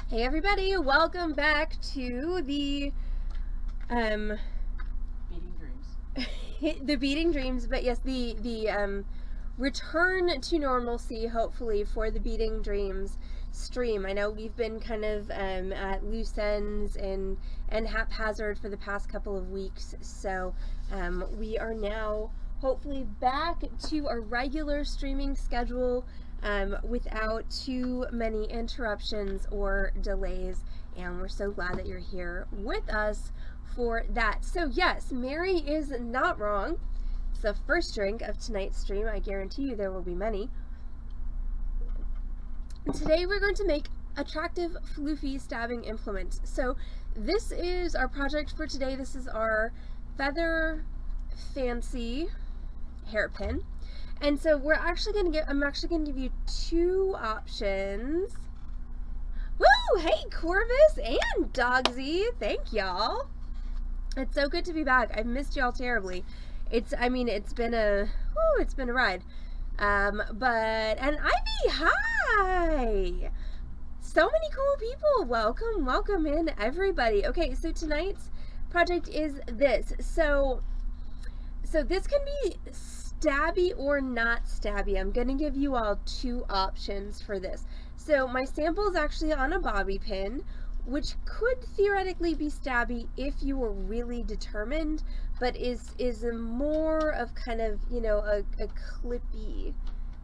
Hey everybody, welcome back to the Beading Dreams. the Beading Dreams, but yes, the return to normalcy, hopefully, for the Beading Dreams stream. I know we've been kind of at loose ends and haphazard for the past couple of weeks, so we are now hopefully back to a regular streaming schedule without too many interruptions or delays, and we're so glad that you're here with us for that. So yes, Mary is not wrong. It's the first drink of tonight's stream. I guarantee you there will be many. Today we're going to make attractive floofy stabbing implements. So this is our project for today. This is our feather fancy hairpin. And so I'm actually going to give you two options. Woo! Hey Corvus and Dogsy, thank y'all. It's so good to be back. I've missed y'all terribly. It's been a ride. And Ivy, hi! So many cool people. Welcome in everybody. Okay, so tonight's project is this. So this can be stabby or not stabby. I'm going to give you all two options for this. So my sample is actually on a bobby pin, which could theoretically be stabby if you were really determined, but is more of kind of, you know, a clippy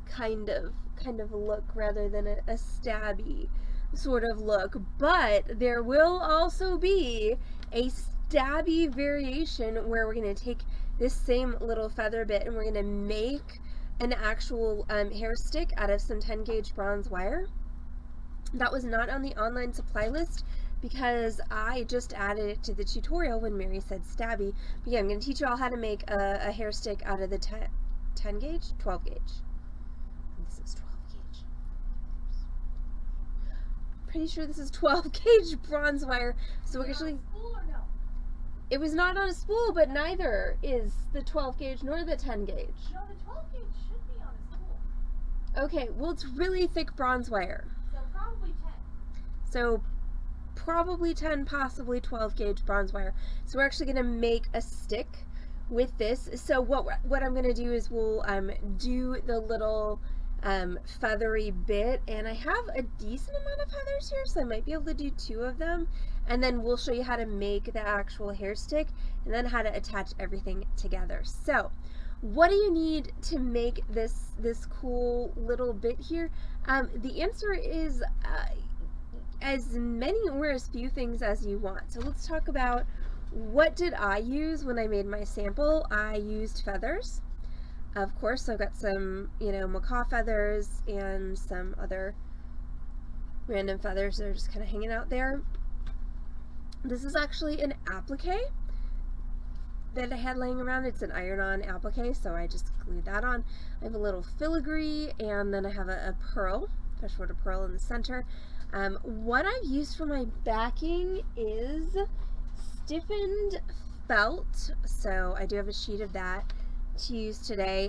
kind of look rather than a stabby sort of look. But there will also be a stabby variation where we're going to take this same little feather bit and we're going to make an actual hair stick out of some 10 gauge bronze wire. That was not on the online supply list because I just added it to the tutorial when Mary said stabby. But yeah, I'm going to teach you all how to make a hair stick out of the 10 gauge? 12 gauge. This is 12 gauge. Pretty sure this is 12 gauge bronze wire. So we're actually... It was not on a spool, but neither is the 12 gauge nor the 10 gauge. No, the 12 gauge should be on a spool. Okay, well it's really thick bronze wire. So probably 10. So probably 10, possibly 12 gauge bronze wire. So we're actually going to make a stick with this. So what I'm going to do is we'll do the little feathery bit, and I have a decent amount of feathers here, so I might be able to do two of them, and then we'll show you how to make the actual hair stick and then how to attach everything together. So what do you need to make this cool little bit here? The answer is as many or as few things as you want. So let's talk about what did I use when I made my sample. I used feathers. Of course, I've got some, macaw feathers and some other random feathers that are just kind of hanging out there. This is actually an applique that I had laying around. It's an iron-on applique, so I just glued that on. I have a little filigree, and then I have a pearl, freshwater pearl in the center. What I've used for my backing is stiffened felt, so I do have a sheet of that to use today.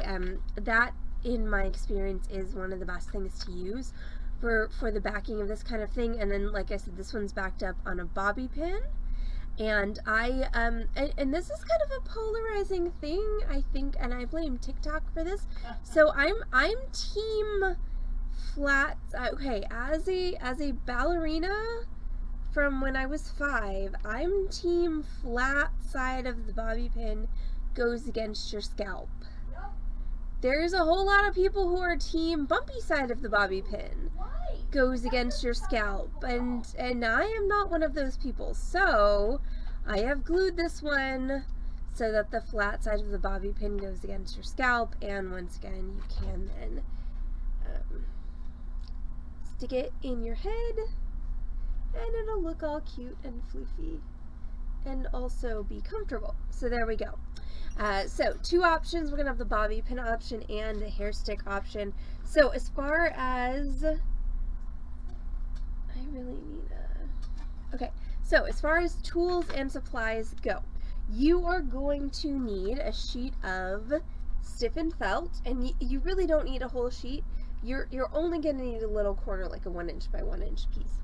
That, in my experience, is one of the best things to use for the backing of this kind of thing. And then, like I said, this one's backed up on a bobby pin, and and this is kind of a polarizing thing, I think, and I blame TikTok for this. So I'm team flat. Okay, as a ballerina from when I was 5, I'm team flat side of the bobby pin goes against your scalp. Yep. There's a whole lot of people who are team bumpy side of the bobby pin. Why? Goes against your scalp, and I am not one of those people. So I have glued this one so that the flat side of the bobby pin goes against your scalp, and once again you can then stick it in your head, and it'll look all cute and floofy and also be comfortable. So there we go. So two options. We're gonna have the bobby pin option and the hair stick option. So as far as so as far as tools and supplies go, you are going to need a sheet of stiffened felt, and you really don't need a whole sheet. You're only going to need a little corner, like a 1 inch by 1 inch piece.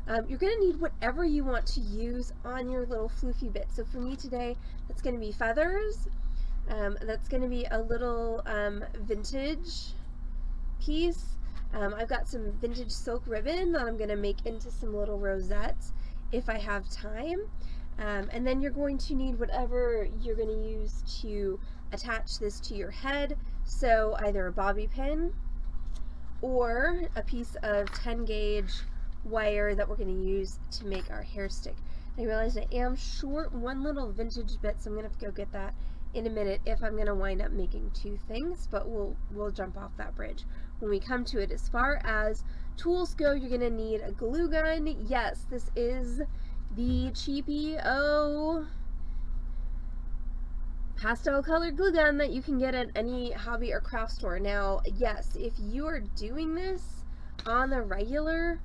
You're going to need whatever you want to use on your little floofy bit. So for me today, that's going to be feathers. That's going to be a little vintage piece. I've got some vintage silk ribbon that I'm going to make into some little rosettes if I have time. And then you're going to need whatever you're going to use to attach this to your head. So either a bobby pin or a piece of 10 gauge wire that we're going to use to make our hair stick. I realized I am short one little vintage bit, so I'm going to have to go get that in a minute if I'm going to wind up making two things, but we'll jump off that bridge when we come to it. As far as tools go, you're going to need a glue gun. Yes, this is the cheapy pastel colored glue gun that you can get at any hobby or craft store. Now, yes, if you are doing this on the regular,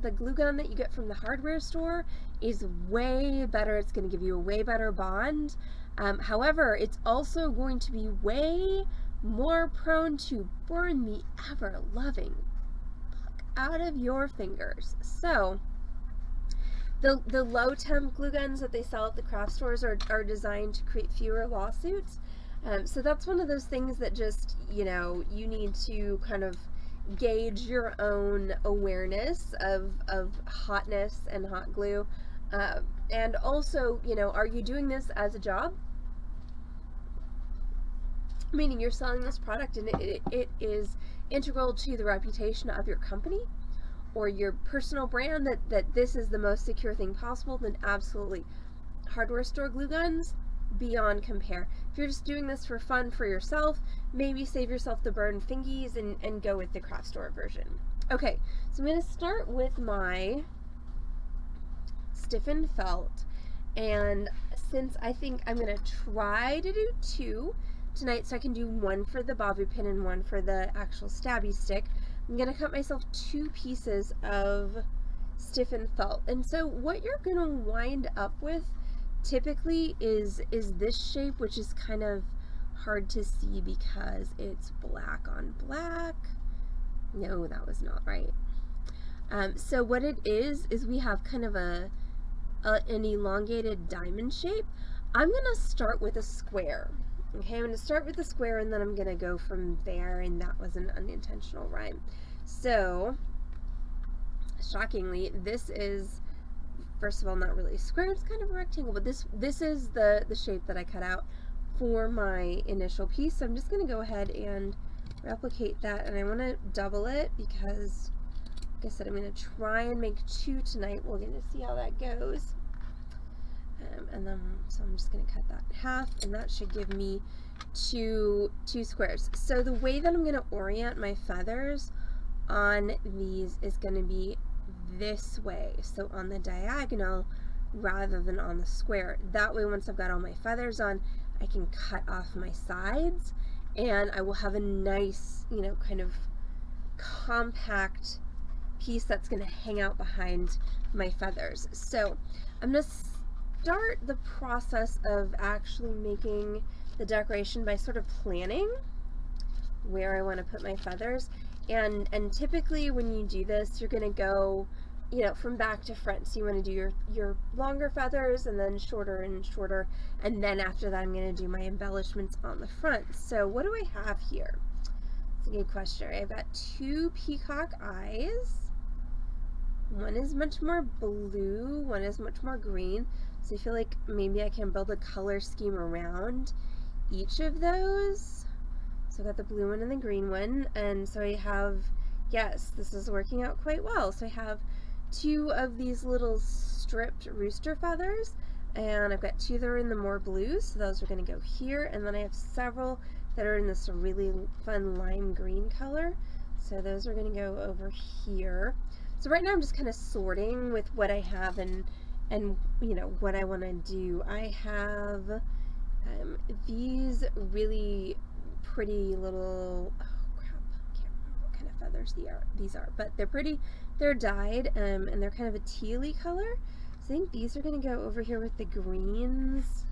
the glue gun that you get from the hardware store is way better. It's going to give you a way better bond. However, it's also going to be way more prone to burn the ever-loving fuck out of your fingers. So, the low temp glue guns that they sell at the craft stores are designed to create fewer lawsuits. So that's one of those things that just, you need to kind of gauge your own awareness of hotness and hot glue. And also, are you doing this as a job? Meaning you're selling this product and it is integral to the reputation of your company or your personal brand, that this is the most secure thing possible, then absolutely. Hardware store glue guns, beyond compare. If you're just doing this for fun for yourself, maybe save yourself the burned fingies and go with the craft store version. Okay, so I'm going to start with my stiffened felt, and since I think I'm going to try to do two tonight, so I can do one for the bobby pin and one for the actual stabby stick, I'm going to cut myself two pieces of stiffened felt. And so what you're going to wind up with typically is this shape, which is kind of hard to see because it's black on black. No, that was not right. So what it is we have kind of an elongated diamond shape. I'm going to start with a square. Okay, I'm going to start with the square and then I'm going to go from there, and that was an unintentional rhyme. So, shockingly, this is, first of all, not really a square, it's kind of a rectangle, but this is the shape that I cut out for my initial piece. So I'm just going to go ahead and replicate that, and I want to double it because, like I said, I'm going to try and make two tonight. We're going to see how that goes. And then, so I'm just going to cut that in half, and that should give me two squares. So the way that I'm going to orient my feathers on these is going to be this way, so on the diagonal rather than on the square. That way, once I've got all my feathers on, I can cut off my sides, and I will have a nice, kind of compact piece that's going to hang out behind my feathers. So I'm going to start the process of actually making the decoration by sort of planning where I want to put my feathers, and typically when you do this, you're going to go from back to front. So you want to do your longer feathers and then shorter and shorter, and then after that I'm going to do my embellishments on the front. So what do I have here? It's a good question. I've got two peacock eyes. One is much more blue, one is much more green. So I feel like maybe I can build a color scheme around each of those. So I've got the blue one and the green one, and so I have, yes, this is working out quite well. So I have two of these little stripped rooster feathers, and I've got two that are in the more blues, so those are going to go here, and then I have several that are in this really fun lime green color, so those are going to go over here. So right now I'm just kind of sorting with what I have and what I want to do. I have these really pretty little, oh crap, I can't remember what kind of feathers these are, but they're pretty. They're dyed and they're kind of a tealy color. So I think these are going to go over here with the greens.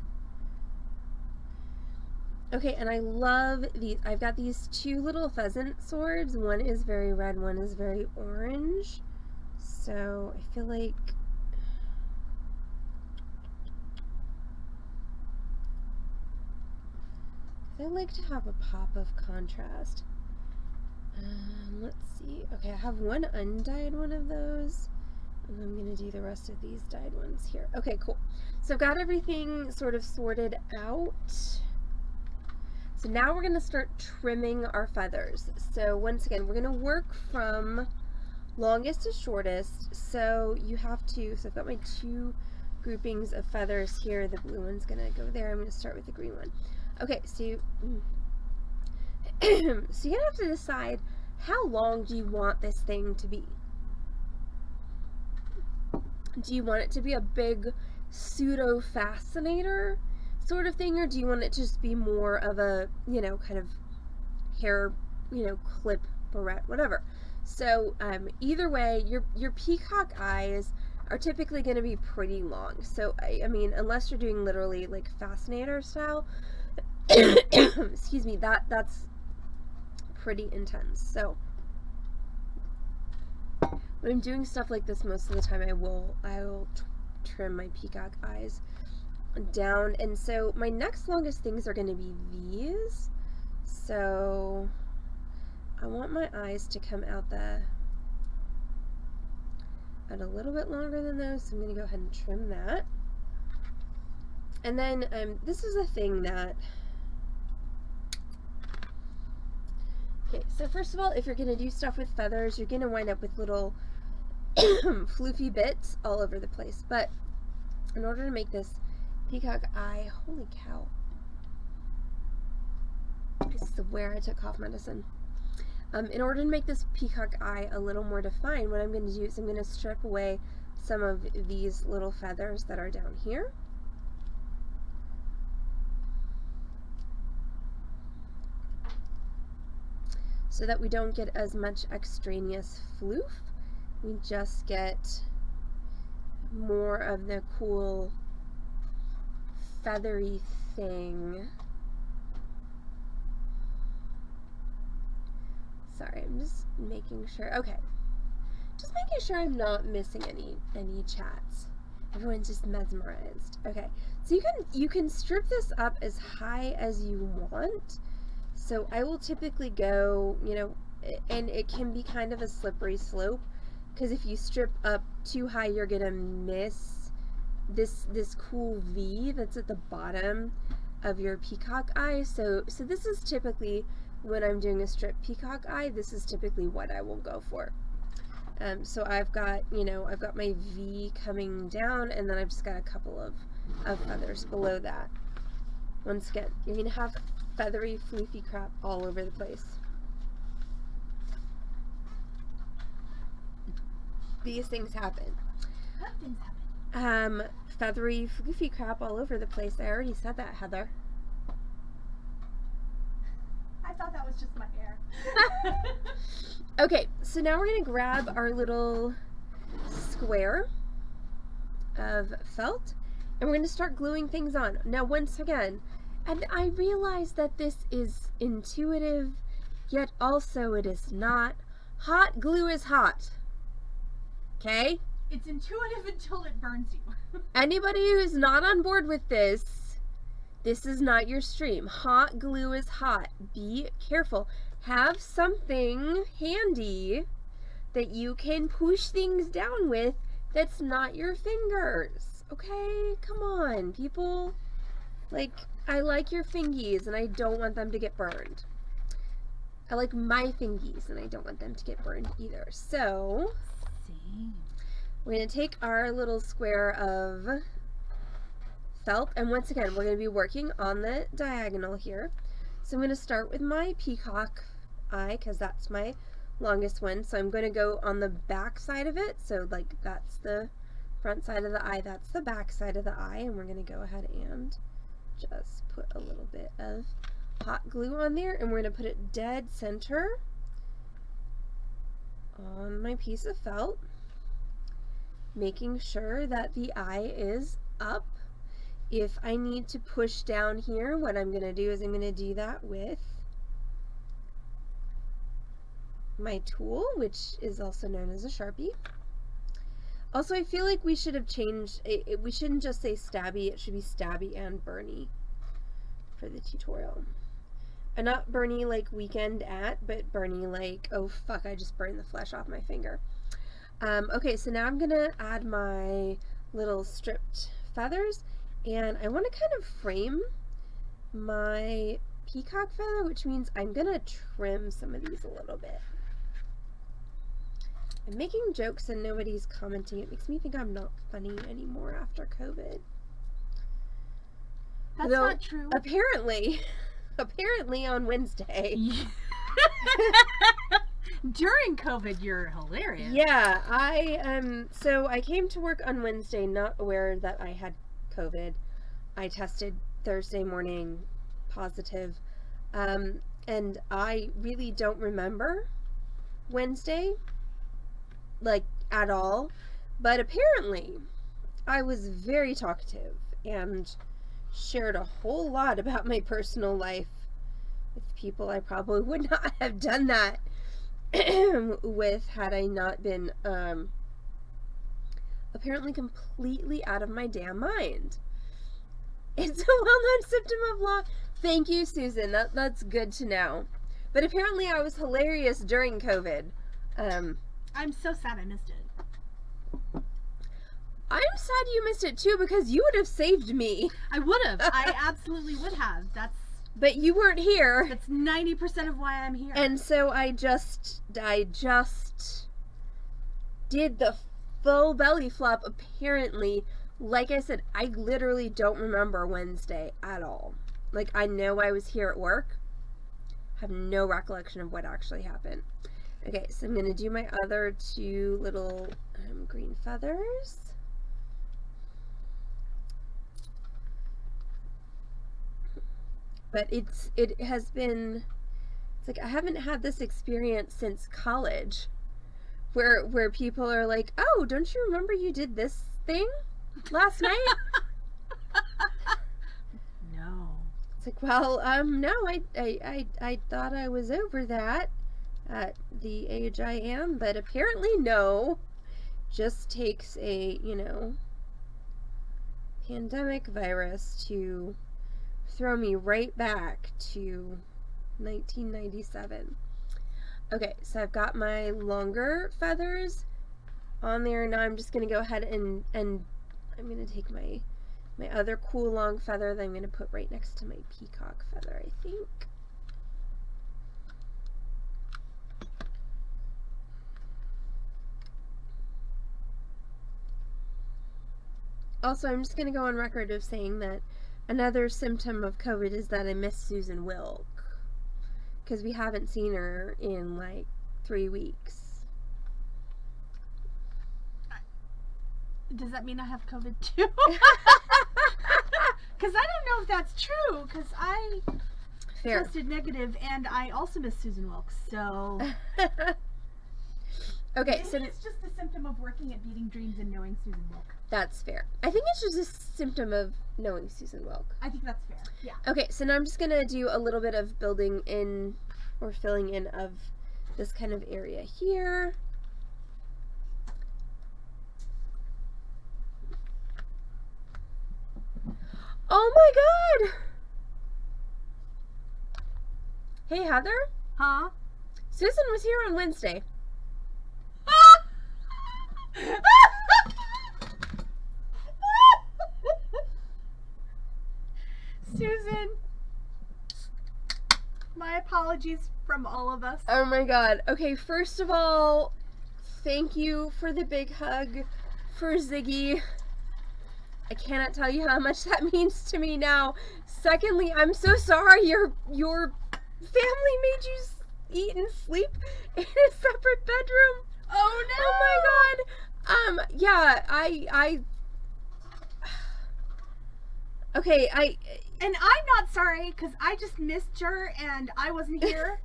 Okay, and I love these. I've got these two little pheasant swords. One is very red, one is very orange. So I feel like I like to have a pop of contrast. Let's see. Okay, I have one undyed one of those, and I'm going to do the rest of these dyed ones here. Okay, cool. So I've got everything sort of sorted out. So now we're going to start trimming our feathers. So once again, we're going to work from longest to shortest. So you have to, so I've got my two groupings of feathers here. The blue one's going to go there. I'm going to start with the green one. Okay, so you, so you're going to have to decide, how long do you want this thing to be? Do you want it to be a big pseudo fascinator sort of thing, or do you want it to just be more of a, you know, kind of hair, you know, clip, barrette, whatever? So either way, your peacock eyes are typically going to be pretty long. So I mean, unless you're doing literally like fascinator style, excuse me, that's pretty intense. So when I'm doing stuff like this, most of the time I will trim my peacock eyes down. And so my next longest things are going to be these. So I want my eyes to come out at a little bit longer than those, so I'm going to go ahead and trim that. And then this is a thing that, okay, so first of all, if you're going to do stuff with feathers, you're going to wind up with little floofy bits all over the place. But in order to make this peacock eye, holy cow, this is where I took cough medicine. In order to make this peacock eye a little more defined, what I'm going to do is I'm going to strip away some of these little feathers that are down here. So that we don't get as much extraneous floof. We just get more of the cool feathery thing. Sorry, I'm just making sure. Okay, just making sure I'm not missing any chats. Everyone's just mesmerized. Okay, so you can strip this up as high as you want. So I will typically go, you know, and it can be kind of a slippery slope, because if you strip up too high, you're gonna miss this cool V that's at the bottom of your peacock eye. So this is typically, when I'm doing a strip peacock eye, this is typically what I will go for. So I've got, you know, I've got my V coming down, and then I've just got a couple of feathers below that. Once again, you're gonna have feathery, floofy crap all over the place. These things happen. What things happen? Feathery, floofy crap all over the place. I already said that, Heather. I thought that was just my hair. Okay, so now we're going to grab our little square of felt, and we're going to start gluing things on. Now, once again, and I realize that this is intuitive, yet also it is not. Hot glue is hot. Okay? It's intuitive until it burns you. Anybody who's not on board with this is not your stream. Hot glue is hot. Be careful. Have something handy that you can push things down with that's not your fingers. Okay? Come on, people. Like, I like your fingies and I don't want them to get burned. I like my fingies and I don't want them to get burned either. So, we're going to take our little square of felt, and once again, we're going to be working on the diagonal here. So I'm going to start with my peacock eye, because that's my longest one. So I'm going to go on the back side of it. So like that's the front side of the eye, that's the back side of the eye, and we're going to go ahead and just put a little bit of hot glue on there, and we're going to put it dead center on my piece of felt, making sure that the eye is up. If I need to push down here, what I'm going to do is I'm going to do that with my tool, which is also known as a Sharpie. Also, I feel like we should have changed it. We shouldn't just say Stabby. It should be Stabby and Bernie for the tutorial. And not Bernie like weekend at, but Bernie like, oh fuck, I just burned the flesh off my finger. Okay, so now I'm gonna add my little stripped feathers, and I want to kind of frame my peacock feather, which means I'm gonna trim some of these a little bit. I'm making jokes and nobody's commenting. It makes me think I'm not funny anymore after COVID. That's Though, not true. Apparently on Wednesday. During COVID, you're hilarious. Yeah, so I came to work on Wednesday not aware that I had COVID. I tested Thursday morning positive. And I really don't remember Wednesday, like, at all. But apparently, I was very talkative and shared a whole lot about my personal life with people I probably would not have done that with had I not been apparently completely out of my damn mind. It's a well-known symptom of loss. Thank you, Susan. That's good to know. But apparently I was hilarious during COVID. I'm so sad I missed it. I'm sad you missed it too, because you would have saved me. I would have. I absolutely would have. But you weren't here. That's 90% of why I'm here. And so I just did the full belly flop. Apparently, like I said, I literally don't remember Wednesday at all. Like, I know I was here at work. Have no recollection of what actually happened. Okay, so I'm going to do my other two little green feathers. But it's like I haven't had this experience since college where people are like, "Oh, don't you remember you did this thing last night?" No. It's like, well, no, I thought I was over that at the age I am, but apparently no. Just takes a, pandemic virus to throw me right back to 1997. Okay, so I've got my longer feathers on there. Now I'm just going to go ahead and I'm going to take my other cool long feather that I'm going to put right next to my peacock feather, I think. Also, I'm just going to go on record of saying that another symptom of COVID is that I miss Susan Wilk, because we haven't seen her in like 3 weeks. Does that mean I have COVID too? Because I don't know if that's true, because I tested negative and I also miss Susan Wilkes, so... Okay, maybe so it's just a symptom of working at Beading Dreams and knowing Susan Wilk. That's fair. I think it's just a symptom of knowing Susan Wilk. I think that's fair, yeah. Okay, so now I'm just going to do a little bit of building in, or filling in of this kind of area here. Oh my god! Hey, Heather? Huh? Susan was here on Wednesday. Susan, my apologies from all of us. Oh my god. Okay, first of all, thank you for the big hug for Ziggy. I cannot tell you how much that means to me now. Secondly, I'm so sorry your family made you eat and sleep in a separate bedroom. Oh no! Oh my god. Yeah, I okay, and I'm not sorry, because I just missed her and I wasn't here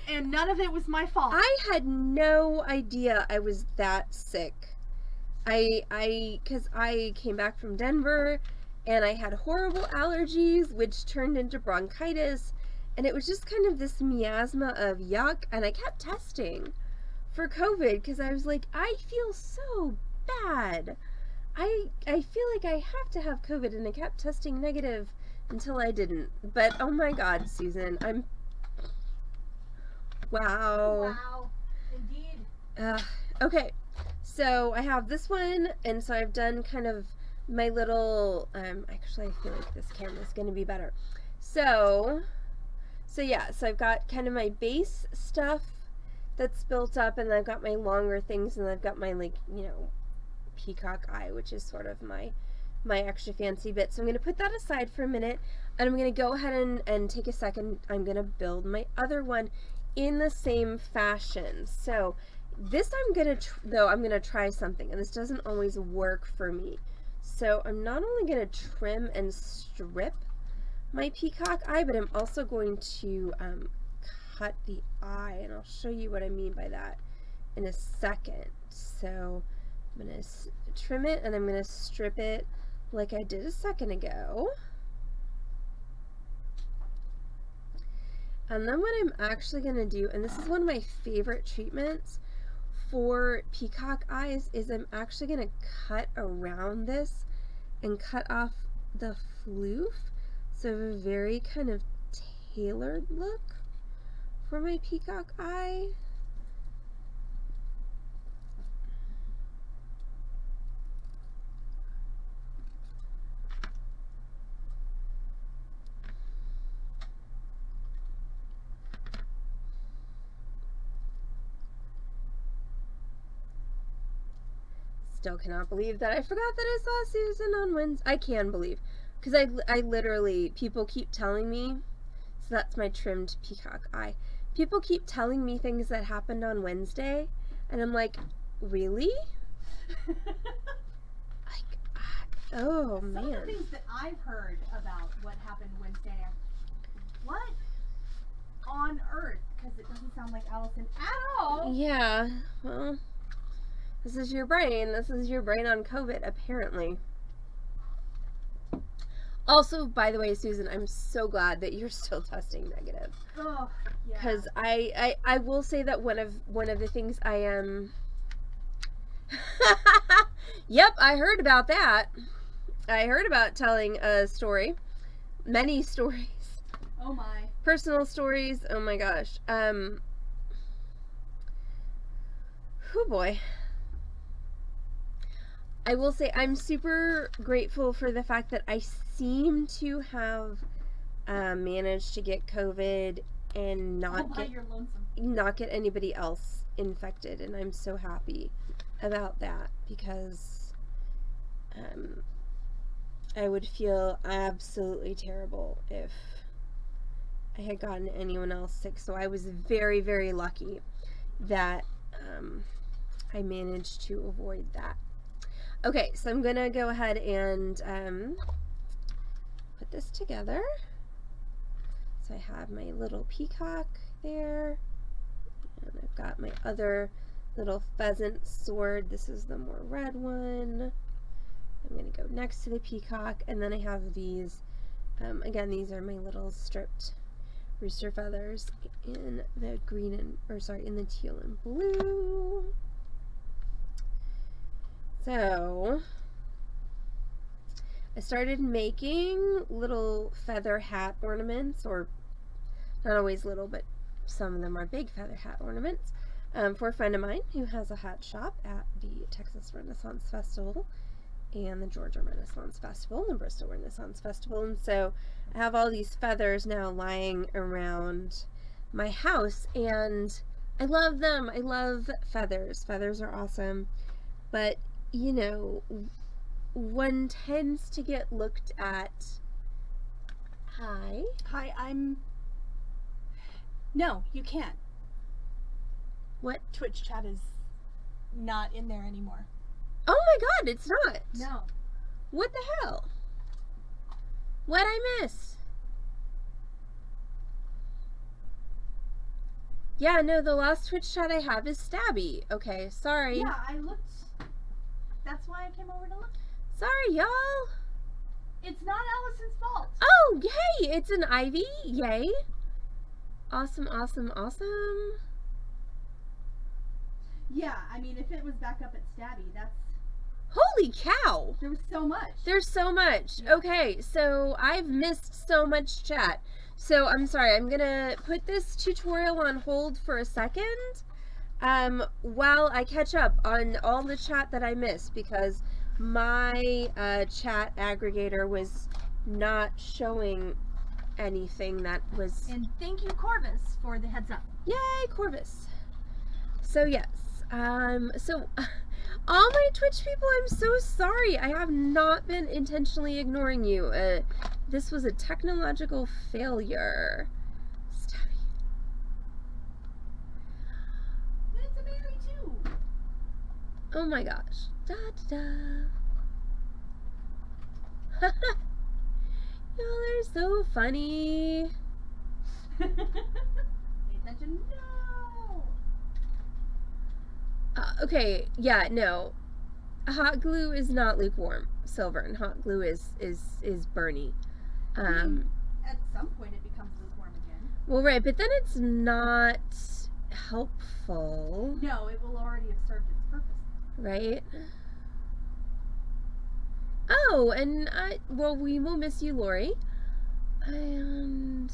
and none of it was my fault. I had no idea I was that sick. Because I came back from Denver and I had horrible allergies, which turned into bronchitis, and it was just kind of this miasma of yuck, and I kept testing for COVID because I was like, I feel so bad. I feel like I have to have COVID, and I kept testing negative until I didn't. But oh my God, Susan, wow. Wow. Indeed. Okay, so I have this one, and so I've done kind of my little, actually I feel like this camera is going to be better. So yeah, so I've got kind of my base stuff that's built up, and I've got my longer things, and I've got my, like, you know, peacock eye, which is sort of my extra fancy bit. So I'm going to put that aside for a minute, and I'm going to go ahead and take a second. I'm going to build my other one in the same fashion. So this I'm going to try something, and this doesn't always work for me. So I'm not only going to trim and strip my peacock eye, but I'm also going to cut the eye, and I'll show you what I mean by that in a second. So I'm going to trim it, and I'm going to strip it like I did a second ago. And then what I'm actually going to do, and this is one of my favorite treatments for peacock eyes, is I'm actually going to cut around this and cut off the floof, so I have a very kind of tailored look for my peacock eye. Still cannot believe that I forgot that I saw Susan on Wednesday. I can believe, because I literally, people keep telling me, so that's my trimmed peacock eye. People keep telling me things that happened on Wednesday, and I'm like, really? Like, oh man. Some of the things that I've heard about what happened Wednesday, what on earth? Because it doesn't sound like Allison at all. Yeah, well, this is your brain. This is your brain on COVID, apparently. Also, by the way, Susan, I'm so glad that you're still testing negative. Oh, yeah. Because I will say that one of the things I am. Yep, I heard about that. I heard about telling a story, many stories. Oh my. Personal stories. Oh my gosh. Oh boy. I will say I'm super grateful for the fact that I seem to have managed to get COVID and not get anybody else infected, and I'm so happy about that, because I would feel absolutely terrible if I had gotten anyone else sick. So I was very, very lucky that I managed to avoid that. Okay, so I'm gonna go ahead and put this together. So I have my little peacock there, and I've got my other little pheasant sword. This is the more red one. I'm gonna go next to the peacock, and then I have these. Again, these are my little stripped rooster feathers in the green and, in the teal and blue. So I started making little feather hat ornaments, or not always little, but some of them are big feather hat ornaments, for a friend of mine who has a hat shop at the Texas Renaissance Festival and the Georgia Renaissance Festival and the Bristol Renaissance Festival. And so I have all these feathers now lying around my house, and I love them. I love feathers. Feathers are awesome. But, you know, one tends to get looked at. Hi. Hi, No, you can't. What? Twitch chat is not in there anymore. Oh my God, it's not. No. What the hell? What'd I miss? Yeah, no, the last Twitch chat I have is Stabby. Okay, sorry. Yeah, I looked. That's why I came over to look. Sorry, y'all. It's not Allison's fault. Oh, yay! It's an Ivy. Yay. Awesome, awesome, awesome. Yeah, I mean, if it was back up at Stabby, that's Holy cow! There was so much. There's so much. Yeah. Okay, so I've missed so much chat. So I'm sorry, I'm gonna put this tutorial on hold for a second while I catch up on all the chat that I missed, because my chat aggregator was not showing anything that was... And thank you, Corvus, for the heads up. Yay, Corvus. So yes, so all my Twitch people, I'm so sorry. I have not been intentionally ignoring you. This was a technological failure. Stabby. It's a Mary too. Oh my gosh. Da da da. Y'all are so funny. Pay attention. No. Okay, yeah, no. Hot glue is not lukewarm, Silvern. Hot glue is Bernie. At some point, it becomes lukewarm again. Well, right, but then it's not helpful, No, it will already have served its purpose. right? Oh, and well, we will miss you, Lori. And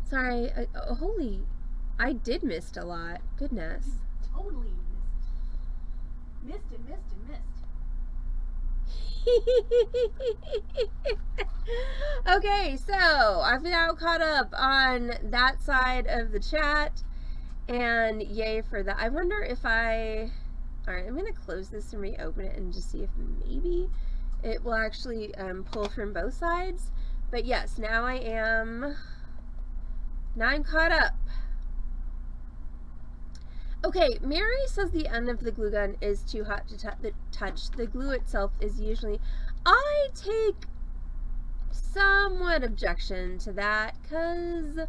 sorry, holy, I did missed a lot. Goodness. Totally missed and missed. Okay, so I've now caught up on that side of the chat, and yay for that. I wonder if alright, I'm gonna close this and reopen it and just see if maybe it will actually pull from both sides. But yes, now I'm caught up. Okay, Mary says the end of the glue gun is too hot to touch. The glue itself is usually... I take somewhat objection to that, because,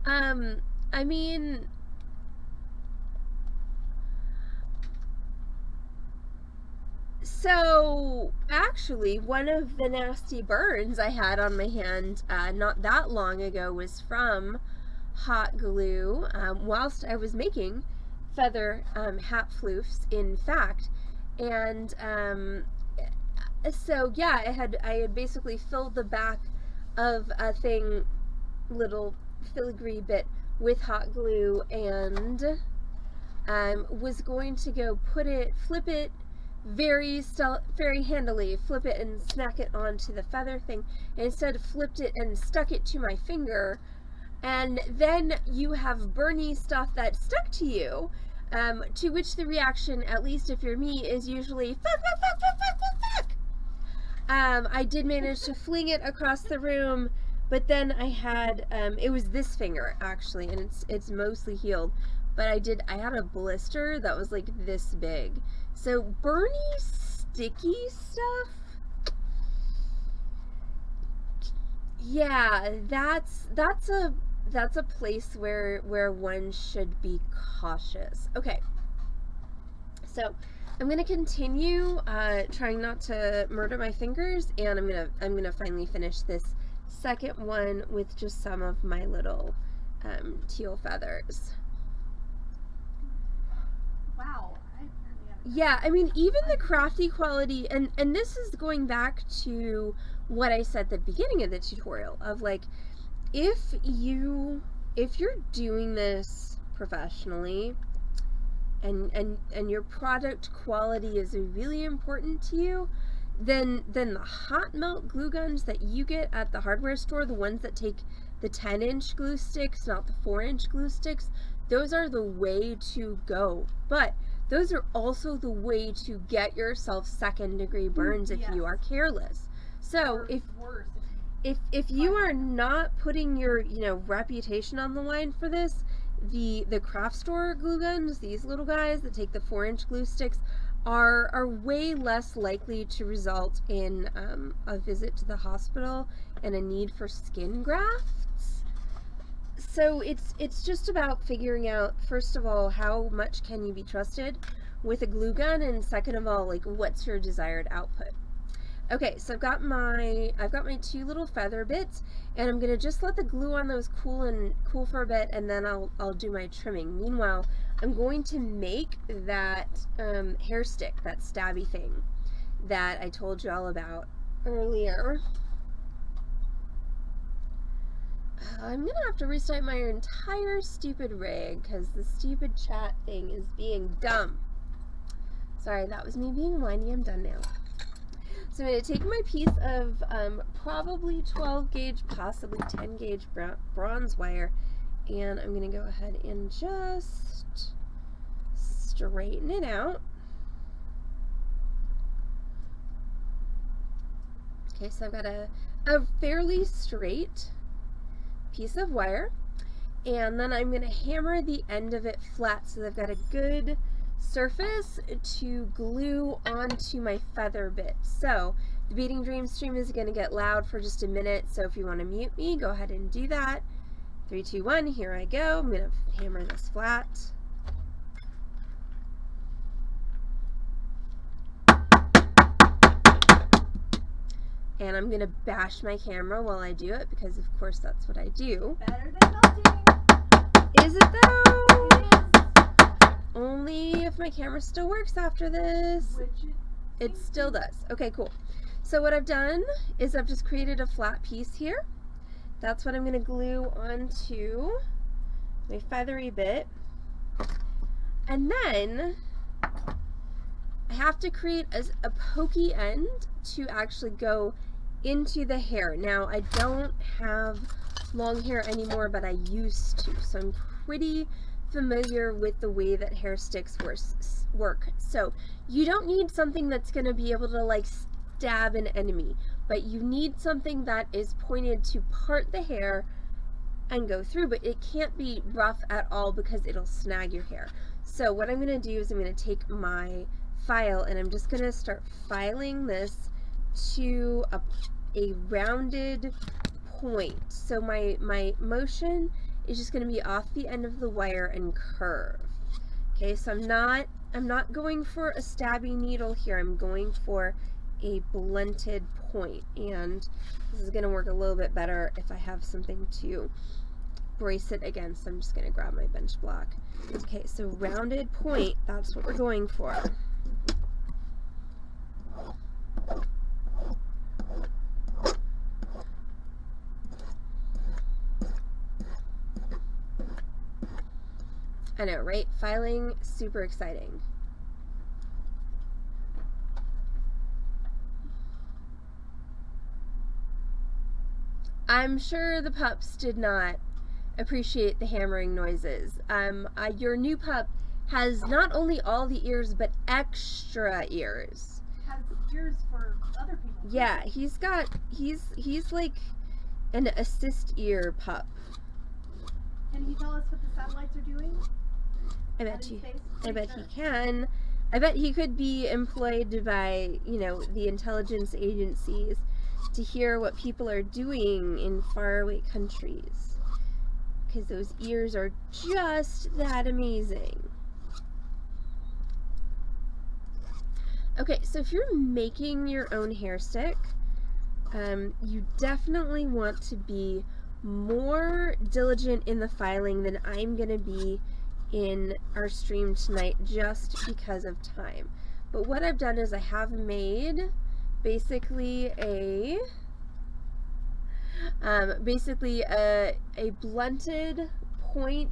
I mean... So, actually, one of the nasty burns I had on my hand not that long ago was from hot glue whilst I was making feather hat floofs, in fact. And so yeah, I had basically filled the back of a little filigree bit with hot glue, and was going to go flip it very handily, flip it and smack it onto the feather thing, and instead flipped it and stuck it to my finger. And then you have burny stuff that stuck to you, to which the reaction, at least if you're me, is usually fuck. I did manage to fling it across the room, but then I had, it was this finger actually, and it's mostly healed, but I had a blister that was like this big. So burny, sticky stuff, yeah, that's a place where one should be cautious. Okay, so I'm gonna continue trying not to murder my fingers, and I'm gonna finally finish this second one with just some of my little teal feathers. Wow. Yeah, I mean, even the crafty quality, and this is going back to what I said at the beginning of the tutorial of like, if you're doing this professionally and your product quality is really important to you, then the hot melt glue guns that you get at the hardware store, the ones that take the 10-inch glue sticks, not the 4-inch glue sticks, those are the way to go. But those are also the way to get yourself second-degree burns if you are careless. So if you are not putting your reputation on the line for this, the craft store glue guns, these little guys that take the 4-inch glue sticks, are way less likely to result in a visit to the hospital and a need for skin grafts. So it's just about figuring out, first of all, how much can you be trusted with a glue gun, and second of all, like, what's your desired output. Okay, so I've got my 2 little feather bits, and I'm gonna just let the glue on those cool for a bit, and then I'll do my trimming. Meanwhile, I'm going to make that hair stick, that stabby thing that I told you all about earlier. I'm gonna have to restart my entire stupid rig because the stupid chat thing is being dumb. Sorry, that was me being whiny. I'm done now. So I'm going to take my piece of probably 12 gauge, possibly 10 gauge bronze wire, and I'm going to go ahead and just straighten it out. Okay, so I've got a fairly straight piece of wire, and then I'm going to hammer the end of it flat so that I've got a good surface to glue onto my feather bit. So the Beading Dream stream is going to get loud for just a minute, so if you want to mute me, go ahead and do that. 3, 2, 1, here I go. I'm going to hammer this flat. And I'm going to bash my camera while I do it because of course that's what I do. Better than nothing. Is it though? It is. Only if my camera still works after this. Which it still does. Okay, cool. So what I've done is I've just created a flat piece here. That's what I'm going to glue onto my feathery bit. And then I have to create a pokey end to actually go into the hair. Now, I don't have long hair anymore, but I used to. So I'm pretty familiar with the way that hair sticks work. So you don't need something that's going to be able to like stab an enemy, but you need something that is pointed to part the hair and go through, but it can't be rough at all because it'll snag your hair. So what I'm going to do is I'm going to take my file and I'm just going to start filing this to a rounded point. So my motion is just going to be off the end of the wire and curve. Okay, so I'm not going for a stabby needle here. I'm going for a blunted point, and this is going to work a little bit better if I have something to brace it against. I'm just going to grab my bench block. Okay, so rounded point, that's what we're going for. I know, right? Filing, super exciting. I'm sure the pups did not appreciate the hammering noises. Your new pup has not only all the ears, but extra ears. Has ears for other people. Yeah, he's like an assist ear pup. Can he tell us what the satellites are doing? I bet he can. I bet he could be employed by, the intelligence agencies to hear what people are doing in faraway countries. Because those ears are just that amazing. Okay, so if you're making your own hair stick, you definitely want to be more diligent in the filing than I'm going to be in our stream tonight just because of time. But what I've done is I have made basically a blunted point,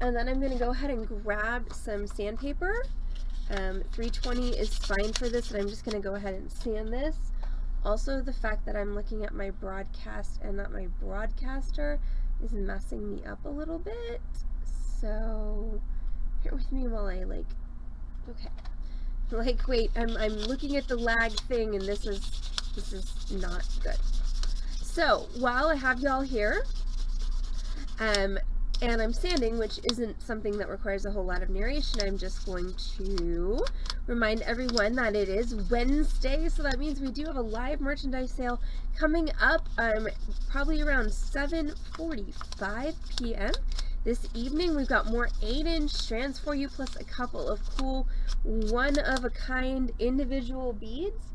and then I'm going to go ahead and grab some sandpaper. 320 is fine for this, and I'm just going to go ahead and sand this. Also, the fact that I'm looking at my broadcast and not my broadcaster is messing me up a little bit. So, bear with me while I wait, I'm looking at the lag thing, and this is not good. So, while I have y'all here, and I'm sanding, which isn't something that requires a whole lot of narration, I'm just going to remind everyone that it is Wednesday, so that means we do have a live merchandise sale coming up probably around 7:45 p.m. This evening. We've got more 8-inch strands for you, plus a couple of cool one-of-a-kind individual beads.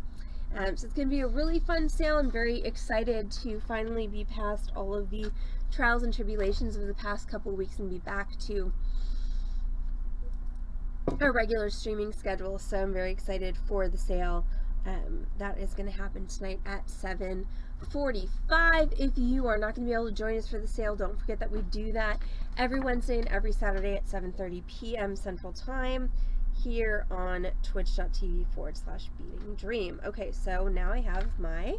So it's going to be a really fun sale. I'm very excited to finally be past all of the trials and tribulations of the past couple of weeks and be back to our regular streaming schedule, so I'm very excited for the sale. That is going to happen tonight at 7:45. If you are not going to be able to join us for the sale, don't forget that we do that every Wednesday and every Saturday at 7:30 p.m. Central Time here on twitch.tv/Beading Dream. Okay, so now I have my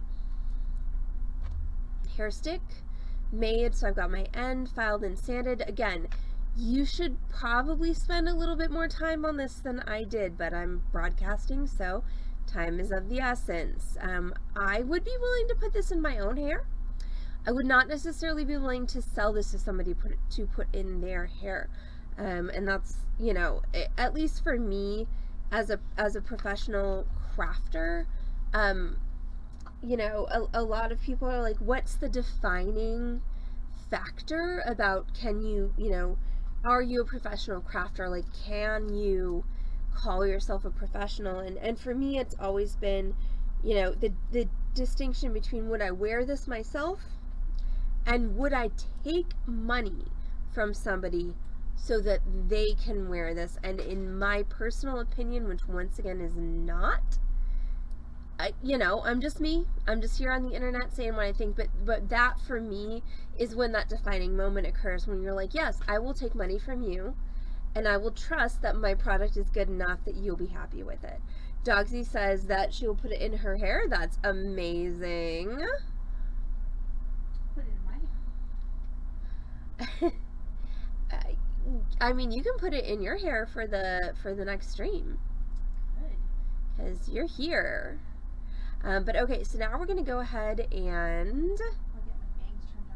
hair stick made, so I've got my end filed and sanded. Again, you should probably spend a little bit more time on this than I did, but I'm broadcasting, so time is of the essence. I would be willing to put this in my own hair. I would not necessarily be willing to sell this to somebody to put in their hair. And that's, you know, at least for me as a professional crafter, you know, a lot of people are like, what's the defining factor about, can you, you know, are you a professional crafter? Like, can you call yourself a professional? And for me, it's always been, you know, the distinction between, would I wear this myself and would I take money from somebody so that they can wear this? And in my personal opinion, which once again is not, you know, I'm just me. I'm just here on the internet saying what I think, but that for me is when that defining moment occurs, when you're like, yes, I will take money from you and I will trust that my product is good enough that you'll be happy with it. Dogsy says that she will put it in her hair. That's amazing. Put it in my hair. I mean, you can put it in your hair for the next stream. Good. Because you're here. But okay, so now we're going to go ahead and... I'll get my bangs turned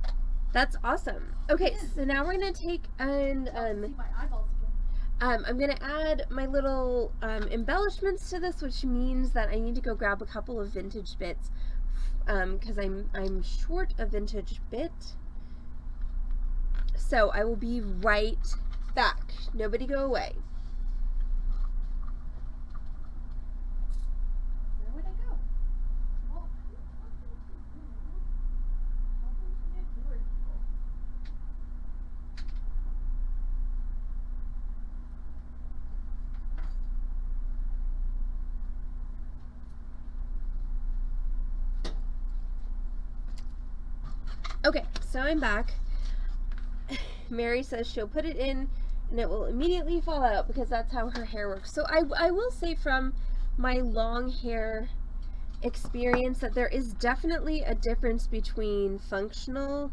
out. That's awesome. Okay, so now we're going to take and... See my eyeballs again. I'm going to add my little embellishments to this, which means that I need to go grab a couple of vintage bits, because I'm short a vintage bit. So I will be right back. Nobody go away. Where would I go? Well, okay, so I'm back. Mary says she'll put it in and it will immediately fall out because that's how her hair works. So I will say from my long hair experience that there is definitely a difference between functional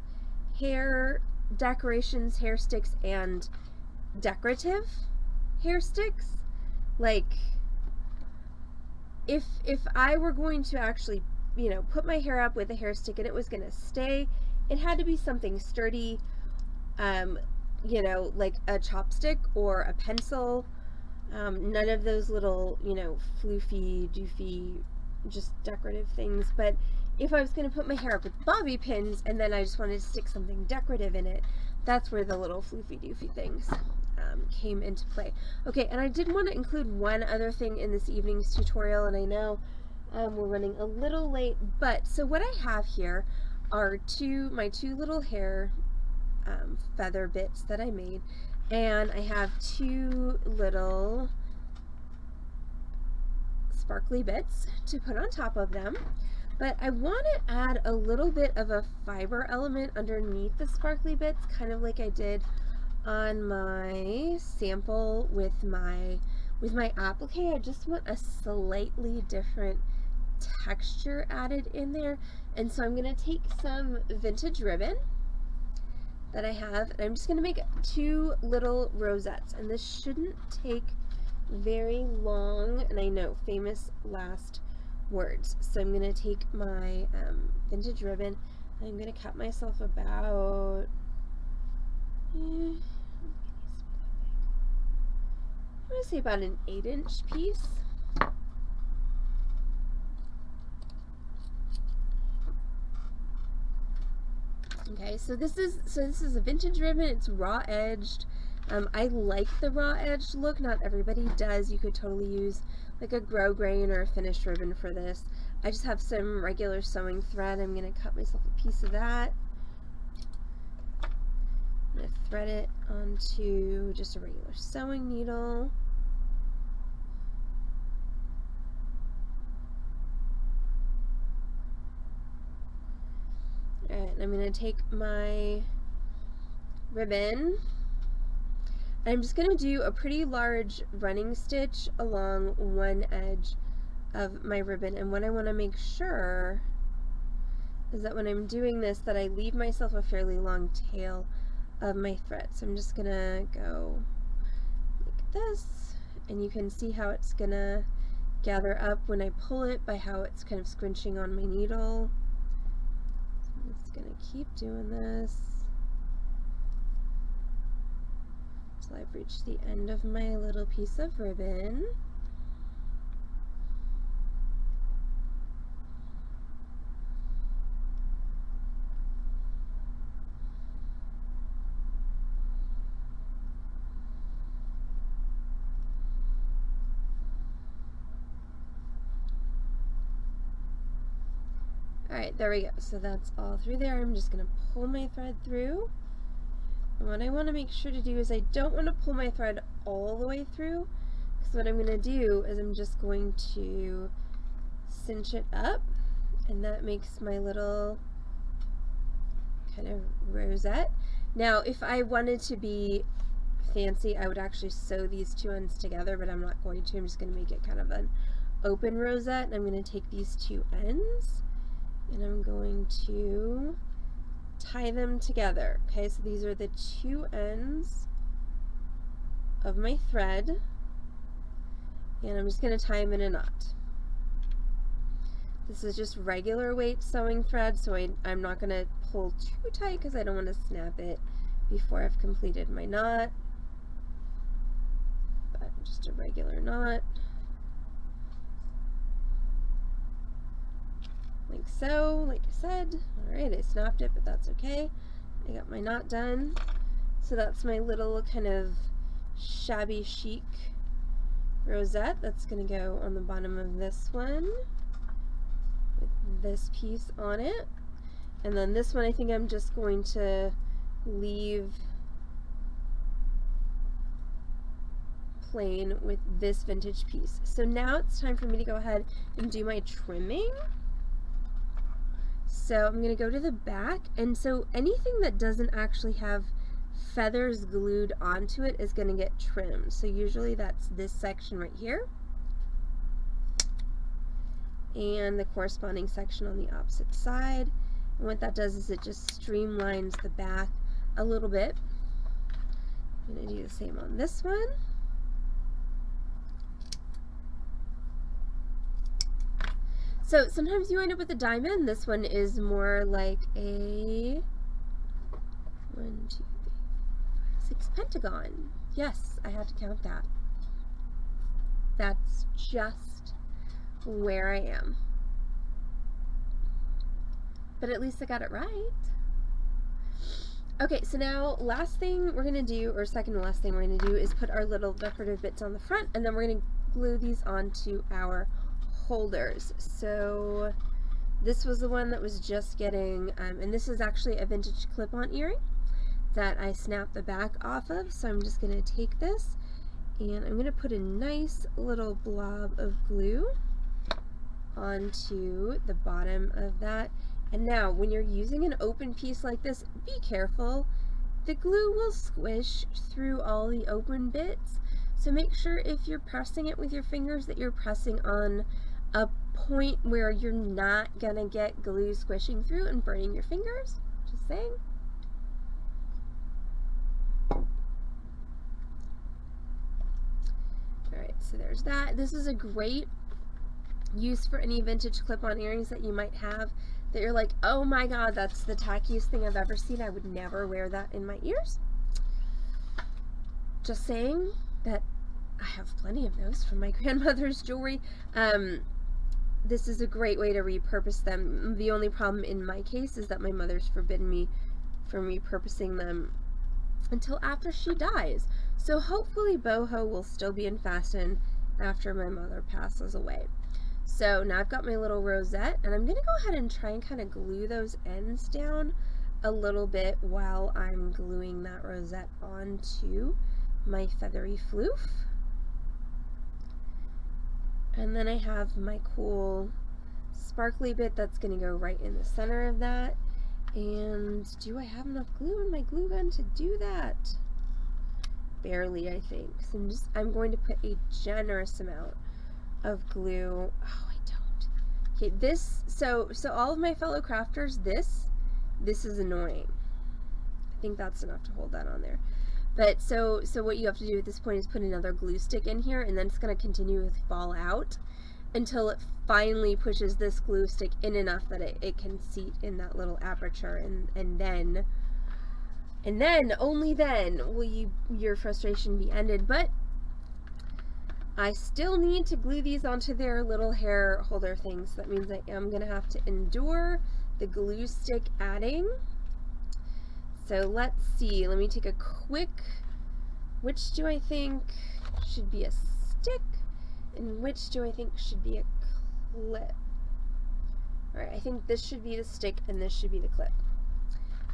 hair decorations, hair sticks, and decorative hair sticks. Like, if I were going to actually, you know, put my hair up with a hair stick and it was going to stay, it had to be something sturdy, you know, like a chopstick or a pencil. None of those little, you know, floofy, doofy, just decorative things. But if I was going to put my hair up with bobby pins and then I just wanted to stick something decorative in it, that's where the little floofy, doofy things came into play. Okay, and I did want to include one other thing in this evening's tutorial, and I know we're running a little late, but so what I have here are my two little hair feather bits that I made, and I have two little sparkly bits to put on top of them, but I want to add a little bit of a fiber element underneath the sparkly bits, kind of like I did on my sample with my applique. I just want a slightly different texture added in there, and so I'm going to take some vintage ribbon that I have, and I'm just going to make two little rosettes, and this shouldn't take very long, and I know, famous last words. So I'm going to take my vintage ribbon, and I'm going to cut myself about I'm going to say about an 8-inch piece. Okay, so this is a vintage ribbon. It's raw edged. I like the raw edged look. Not everybody does. You could totally use like a grosgrain or a finished ribbon for this. I just have some regular sewing thread. I'm going to cut myself a piece of that. I'm going to thread it onto just a regular sewing needle. Alright, and I'm going to take my ribbon. I'm just going to do a pretty large running stitch along one edge of my ribbon, and what I want to make sure is that when I'm doing this that I leave myself a fairly long tail of my thread. So I'm just going to go like this, and you can see how it's going to gather up when I pull it by how it's kind of scrunching on my needle. So I'm just going to keep doing this until I've reached the end of my little piece of ribbon. Alright, there we go. So that's all through there. I'm just going to pull my thread through. And what I want to make sure to do is I don't want to pull my thread all the way through, because what I'm going to do is I'm just going to cinch it up, and that makes my little kind of rosette. Now, if I wanted to be fancy, I would actually sew these two ends together, but I'm not going to. I'm just going to make it kind of an open rosette, and I'm going to take these two ends and I'm going to tie them together. Okay, so these are the two ends of my thread, and I'm just going to tie them in a knot. This is just regular weight sewing thread, so I'm not going to pull too tight because I don't want to snap it before I've completed my knot, but just a regular knot. Like so, like I said. Alright, I snapped it, but that's okay. I got my knot done. So that's my little kind of shabby chic rosette that's going to go on the bottom of this one with this piece on it. And then this one I think I'm just going to leave plain with this vintage piece. So now it's time for me to go ahead and do my trimming. So I'm going to go to the back, and so anything that doesn't actually have feathers glued onto it is going to get trimmed. So usually that's this section right here and the corresponding section on the opposite side. And what that does is it just streamlines the back a little bit. I'm going to do the same on this one. So sometimes you end up with a diamond. This one is more like a 1, 2, 3, 4, 5, 6 pentagon. Yes, I had to count that. That's just where I am. But at least I got it right. Okay, so now last thing we're going to do, or second to last thing we're going to do, is put our little decorative bits on the front, and then we're going to glue these onto our holders. So this was the one that was just getting, and this is actually a vintage clip-on earring that I snapped the back off of. So I'm just going to take this and I'm going to put a nice little blob of glue onto the bottom of that. And now when you're using an open piece like this, be careful. The glue will squish through all the open bits. So make sure if you're pressing it with your fingers that you're pressing on a point where you're not gonna get glue squishing through and burning your fingers. Just saying. Alright, so there's that. This is a great use for any vintage clip-on earrings that you might have that you're like, oh my god, that's the tackiest thing I've ever seen. I would never wear that in my ears. Just saying that I have plenty of those from my grandmother's jewelry. This is a great way to repurpose them. The only problem in my case is that my mother's forbidden me from repurposing them until after she dies. So hopefully boho will still be in fashion after my mother passes away. So now I've got my little rosette, and I'm going to go ahead and try and kind of glue those ends down a little bit while I'm gluing that rosette onto my feathery floof. And then I have my cool sparkly bit that's going to go right in the center of that. And do I have enough glue in my glue gun to do that? Barely, I think. So I'm going to put a generous amount of glue. Oh, I don't. Okay, this, so all of my fellow crafters, this is annoying. I think that's enough to hold that on there. But so what you have to do at this point is put another glue stick in here, and then it's going to continue to fall out until it finally pushes this glue stick in enough that it can seat in that little aperture, and then only then will your frustration be ended. But I still need to glue these onto their little hair holder things. So that means I am going to have to endure the glue stick adding. So let's see, let me take a quick, which do I think should be a stick and which do I think should be a clip? Alright, I think this should be the stick and this should be the clip.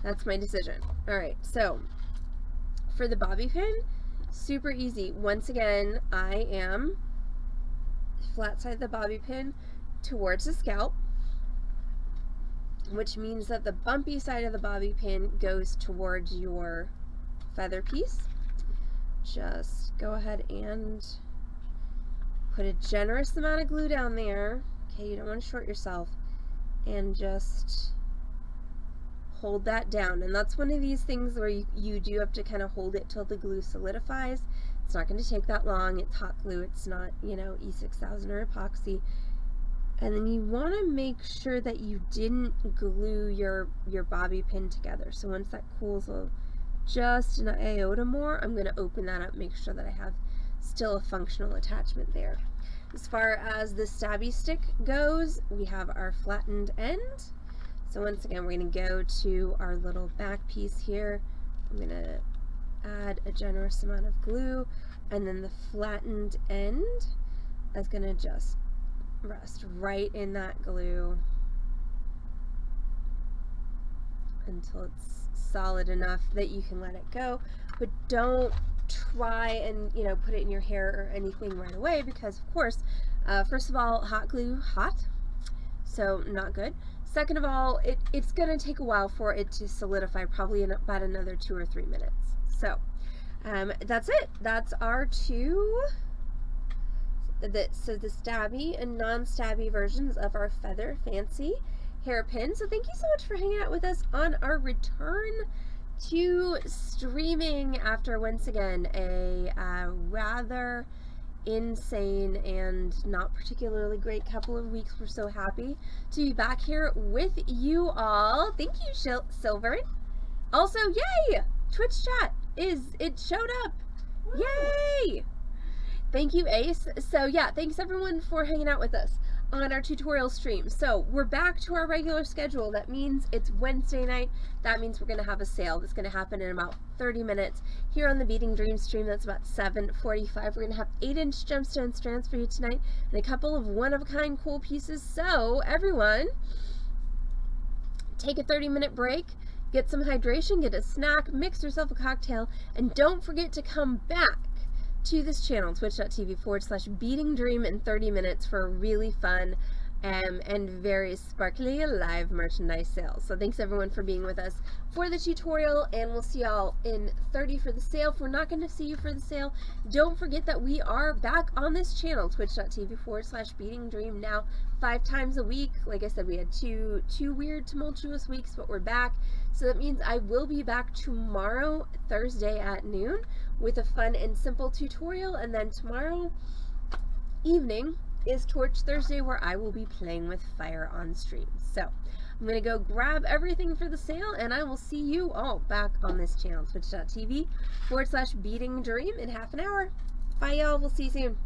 That's my decision. Alright, so for the bobby pin, super easy. Once again, I am flat side the bobby pin towards the scalp, which means that the bumpy side of the bobby pin goes towards your feather piece. Just go ahead and put a generous amount of glue down there. Okay, you don't want to short yourself. And just hold that down. And that's one of these things where you do have to kind of hold it till the glue solidifies. It's not going to take that long. It's hot glue. It's not, you know, E6000 or epoxy. And then you want to make sure that you didn't glue your bobby pin together. So once that cools just an iota more, I'm going to open that up, make sure that I have still a functional attachment there. As far as the stabby stick goes, we have our flattened end. So once again, we're going to go to our little back piece here. I'm going to add a generous amount of glue, and then the flattened end is going to just rest right in that glue until it's solid enough that you can let it go. But don't try and, you know, put it in your hair or anything right away, because of course, first of all, hot glue, hot, so not good. Second of all, it's going to take a while for it to solidify, probably in about another 2 or 3 minutes. So that's it. That's our two, so the stabby and non-stabby versions of our feather fancy hairpin. So thank you so much for hanging out with us on our return to streaming after, once again, a rather insane and not particularly great couple of weeks. We're so happy to be back here with you all. Thank you, Silver. Also, yay! Twitch chat it showed up. Woo. Yay! Thank you, Ace. So yeah, thanks everyone for hanging out with us on our tutorial stream. So we're back to our regular schedule. That means it's Wednesday night. That means we're going to have a sale that's going to happen in about 30 minutes here on the Beading Dream stream. That's about 7:45. We're going to have 8-inch gemstone strands for you tonight and a couple of one-of-a-kind cool pieces. So everyone, take a 30-minute break, get some hydration, get a snack, mix yourself a cocktail, and don't forget to come back to this channel, twitch.tv/Beading Dream in 30 minutes for a really fun and very sparkly live merchandise sale. So thanks everyone for being with us for the tutorial, and we'll see y'all in 30 for the sale. If we're not going to see you for the sale, don't forget that we are back on this channel, twitch.tv/Beading Dream, now 5 times a week. Like I said, we had two weird tumultuous weeks, but we're back. So that means I will be back tomorrow, Thursday at noon, with a fun and simple tutorial, and then tomorrow evening is Torch Thursday, where I will be playing with fire on stream. So I'm going to go grab everything for the sale, and I will see you all back on this channel, twitch.tv/Beading Dream in half an hour. Bye y'all, we'll see you soon.